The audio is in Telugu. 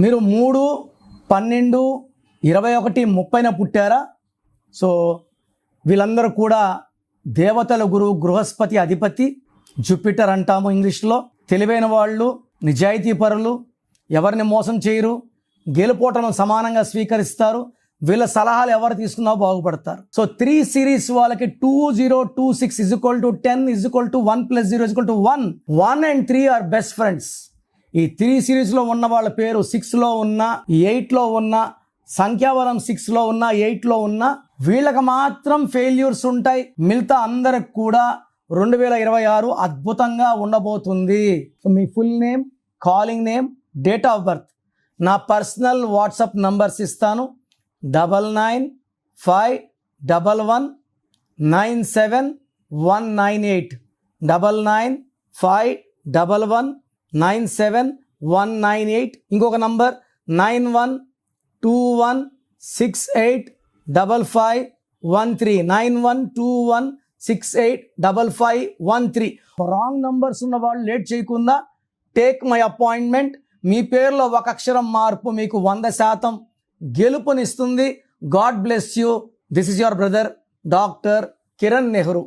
మీరు 3/12/21/30 పుట్టారా? సో వీళ్ళందరూ కూడా దేవతల గురువు బృహస్పతి అధిపతి, జూపిటర్ అంటాము ఇంగ్లీష్లో. తెలివైన వాళ్ళు, నిజాయితీపరులు, ఎవరిని మోసం చేయరు, గెలుపోటలను సమానంగా స్వీకరిస్తారు. వీళ్ళ సలహాలు ఎవరు తీసుకున్నా బాగుపడతారు. సో 3 సిరీస్ వాళ్ళకి 2026 = 10 = 1 + 0 = 1. 1 and 3 ఆర్ బెస్ట్ ఫ్రెండ్స్. ఈ 3 సిరీస్లో ఉన్న వాళ్ళ పేరు 6లో ఉన్న, 8లో ఉన్న, సంఖ్యాబలం 6లో ఉన్న, 8లో ఉన్న, వీళ్ళకి మాత్రం ఫెయిల్యూర్స్ ఉంటాయి. మిగతా అందరికి కూడా 2026 అద్భుతంగా ఉండబోతుంది. So me full name, calling name, date of birth, నా పర్సనల్ వాట్సాప్ నంబర్స్ ఇస్తాను. 9951197198 9951197198. ఇంకొక నంబర్ 9121685513 9121685513. రాంగ్ నంబర్స్ ఉన్న వాళ్ళు లేట్ చేయకుండా టేక్ మై అపాయింట్మెంట్. మీ పేరులో ఒక అక్షరం మార్పు మీకు 100% గెలుపునిస్తుంది. God bless you. This is your brother doctor Kiran Nehru.